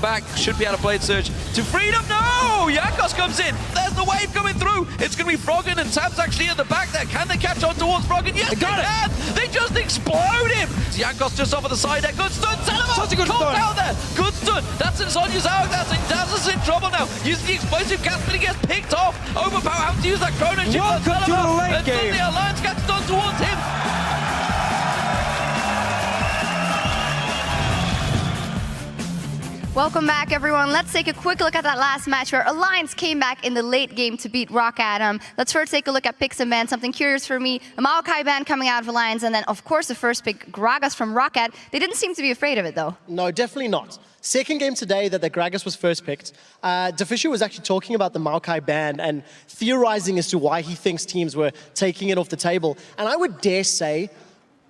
back. Should be able to Blade Surge to freedom. No! Jankos comes in. There's the wave coming through. It's going to be Froggen, and Tab's actually at the back there. Can they catch on towards Froggen? Yes, they can! They just explode him! Jankos just off of the side there. Good stun! Such a good stun! Out there! Good stun! That's in Sonya's out. That's in Daz's in trouble now. Uses the explosive gas, but he gets picked off. Overpower having to use that chrono chip. Welcome to the late game. The Alliance gets done towards him. Welcome back, everyone. Let's take a quick look at that last match where Alliance came back in the late game to beat ROCCAT. Let's first take a look at picks and bans. Something curious for me, a Maokai ban coming out of Alliance, and then, of course, the first pick, Gragas from ROCCAT. They didn't seem to be afraid of it, though. No, definitely not. Second game today that the Gragas was first picked, Deficio was actually talking about the Maokai ban and theorizing as to why he thinks teams were taking it off the table. And I would dare say,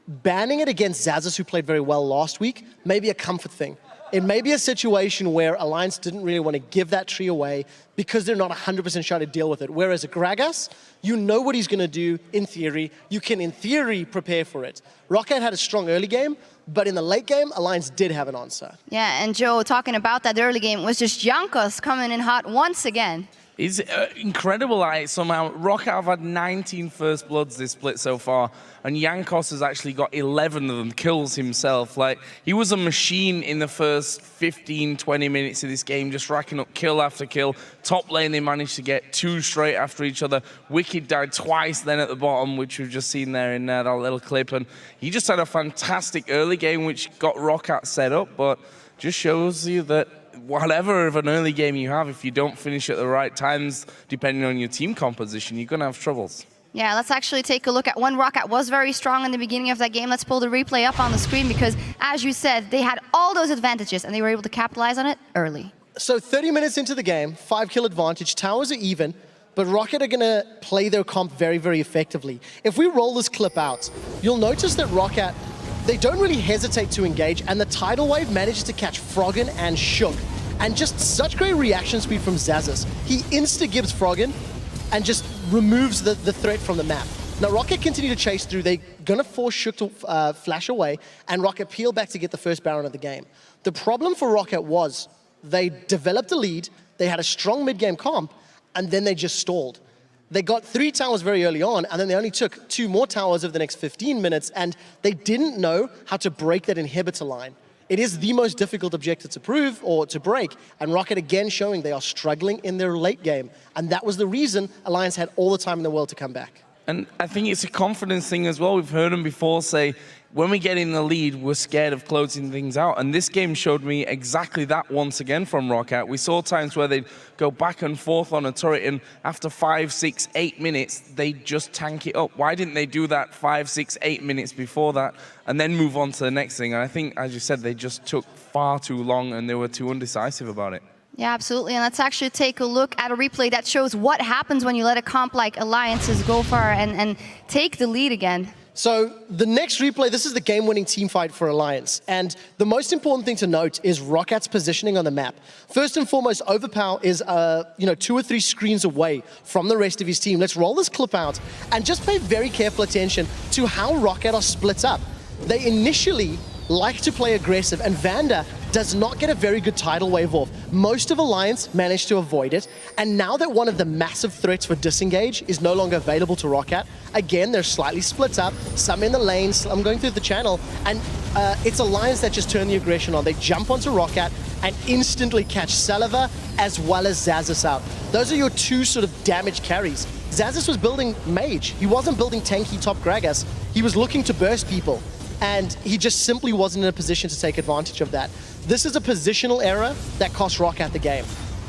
banning it against Xaxus, who played very well last week, may be a comfort thing. It may be a situation where Alliance didn't really want to give that tree away because they're not 100% sure to deal with it. Whereas a Gragas, you know what he's going to do in theory. You can, in theory, prepare for it. ROCCAT had a strong early game, but in the late game, Alliance did have an answer. Yeah, and Joe, talking about that early game, was just Jankos coming in hot once again. It's incredible that somehow ROCCAT have had 19 first bloods this split so far, and Jankos has actually got 11 of them kills himself. Like, he was a machine in the first 15, 20 minutes of this game, just racking up kill after kill. Top lane, they managed to get 2 straight after each other. Wicked died twice then at the bottom, which we've just seen there in that little clip. And he just had a fantastic early game, which got ROCCAT set up, but just shows you that whatever of an early game you have, if you don't finish at the right times, depending on your team composition, you're going to have troubles. Yeah, let's actually take a look at when ROCCAT was very strong in the beginning of that game. Let's pull the replay up on the screen because, as you said, they had all those advantages and they were able to capitalize on it early. So 30 minutes into the game, 5-kill advantage, towers are even, but ROCCAT are going to play their comp very, very effectively. If we roll this clip out, you'll notice that ROCCAT, they don't really hesitate to engage, and the tidal wave manages to catch Froggen and Shook. And just such great reaction speed from Xaxus. He insta-gives Froggen and just removes the threat from the map. Now, ROCCAT continue to chase through. They're going to force Shook to flash away, and ROCCAT peel back to get the first Baron of the game. The problem for ROCCAT was they developed a lead, they had a strong mid-game comp, and then they just stalled. They got 3 towers very early on, and then they only took 2 more towers over the next 15 minutes, and they didn't know how to break that inhibitor line. It is the most difficult objective to prove or to break, and ROCCAT again showing they are struggling in their late game. And that was the reason Alliance had all the time in the world to come back. And I think it's a confidence thing as well. We've heard them before say, when we get in the lead, we're scared of closing things out. And this game showed me exactly that once again from ROCCAT. We saw times where they'd go back and forth on a turret, and after 5, 6, 8 minutes, they'd just tank it up. Why didn't they do that 5, 6, 8 minutes before that and then move on to the next thing? And I think, as you said, they just took far too long and they were too undecisive about it. Yeah, absolutely. And let's actually take a look at a replay that shows what happens when you let a comp like Alliances go far and take the lead again. So the next replay, this is the game-winning team fight for Alliance. And the most important thing to note is ROCCAT's positioning on the map. First and foremost, Overpower is 2 or 3 screens away from the rest of his team. Let's roll this clip out and just pay very careful attention to how ROCCAT are split up. They initially like to play aggressive, and Vander does not get a very good tidal wave off. Most of Alliance managed to avoid it, and now that one of the massive threats for disengage is no longer available to ROCCAT, again, they're slightly split up, some in the lanes, some going through the channel, and it's Alliance that just turn the aggression on. They jump onto ROCCAT and instantly catch Saliva as well as Xaxus out. Those are your 2 sort of damage carries. Xaxus was building Mage. He wasn't building tanky top Gragas. He was looking to burst people, and he just simply wasn't in a position to take advantage of that. This is a positional error that cost ROCCAT the game.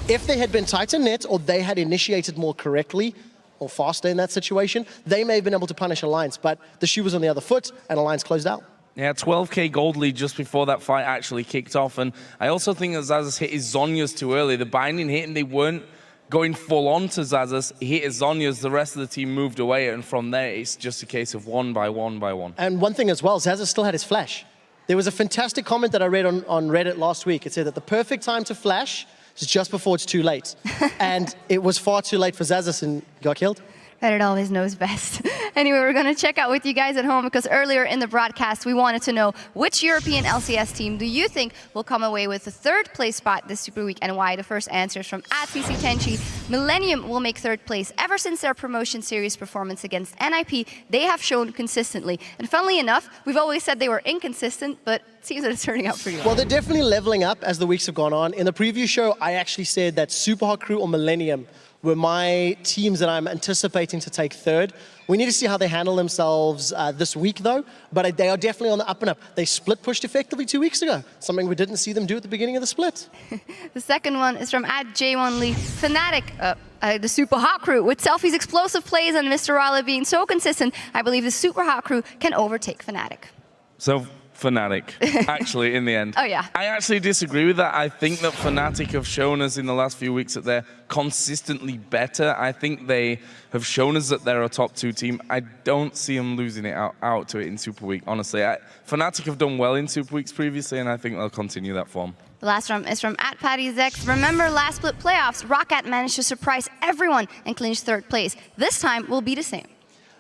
If they had been tighter net, or they had initiated more correctly or faster in that situation, they may have been able to punish Alliance, but the shoe was on the other foot and Alliance closed out. Yeah, 12k gold lead just before that fight actually kicked off, and I also think that Xaxus hit his Zhonya's too early. The binding hit and they weren't going full on to Xaxus. He hit his Zhonya's, the rest of the team moved away, and from there it's just a case of 1 by 1 by 1. And one thing as well, Xaxus still had his flash. There was a fantastic comment that I read on Reddit last week. It said that the perfect time to flash is just before it's too late. And it was far too late for Xaxus and got killed. Reddit always knows best. Anyway, we're going to check out with you guys at home because earlier in the broadcast, we wanted to know which European LCS team do you think will come away with the third place spot this Super Week and why. The first answers from @CCTenchi. Millennium will make third place. Ever since their promotion series performance against NIP, they have shown consistently. And funnily enough, we've always said they were inconsistent, but it seems that it's turning out pretty well. Well, they're definitely leveling up as the weeks have gone on. In the preview show, I actually said that Superhot Crew or Millennium were my teams that I'm anticipating to take third. We need to see how they handle themselves this week, though. But they are definitely on the up and up. They split pushed effectively 2 weeks ago, something we didn't see them do at the beginning of the split. The second one is from @J1Lee. Fnatic, the Super Hot Crew. With Selfie's explosive plays and Mr. Raleigh being so consistent, I believe the Super Hot Crew can overtake Fnatic. So Fnatic, actually, in the end. Oh, yeah. I actually disagree with that. I think that Fnatic have shown us in the last few weeks that they're consistently better. I think they have shown us that they're a top 2 team. I don't see them losing it out to it in Super Week, honestly. Fnatic have done well in Super Weeks previously, and I think they'll continue that form. The last one is from @PattyZex. Remember last split playoffs, ROCCAT managed to surprise everyone and clinch third place. This time will be the same.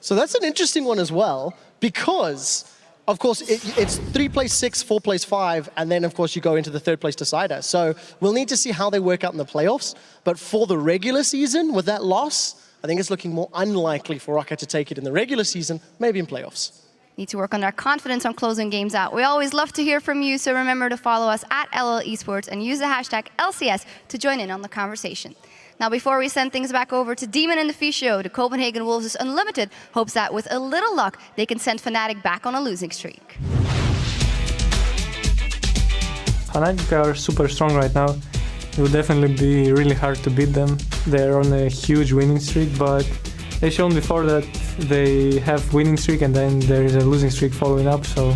So that's an interesting one as well, because of course, it's 3 plays 6, 4 plays 5, and then, of course, you go into the third place decider. So we'll need to see how they work out in the playoffs. But for the regular season, with that loss, I think it's looking more unlikely for ROCCAT to take it in the regular season, maybe in playoffs. Need to work on their confidence on closing games out. We always love to hear from you, so remember to follow us @LL Esports and use the hashtag LCS to join in on the conversation. Now, before we send things back over to Demon and the Fisho, the Copenhagen Wolves' Unlimited hopes that with a little luck, they can send Fnatic back on a losing streak. Fnatic are super strong right now. It will definitely be really hard to beat them. They're on a huge winning streak, but they've shown before that they have winning streak and then there is a losing streak following up, so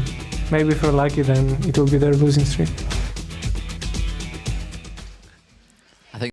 maybe if we're lucky, then it will be their losing streak.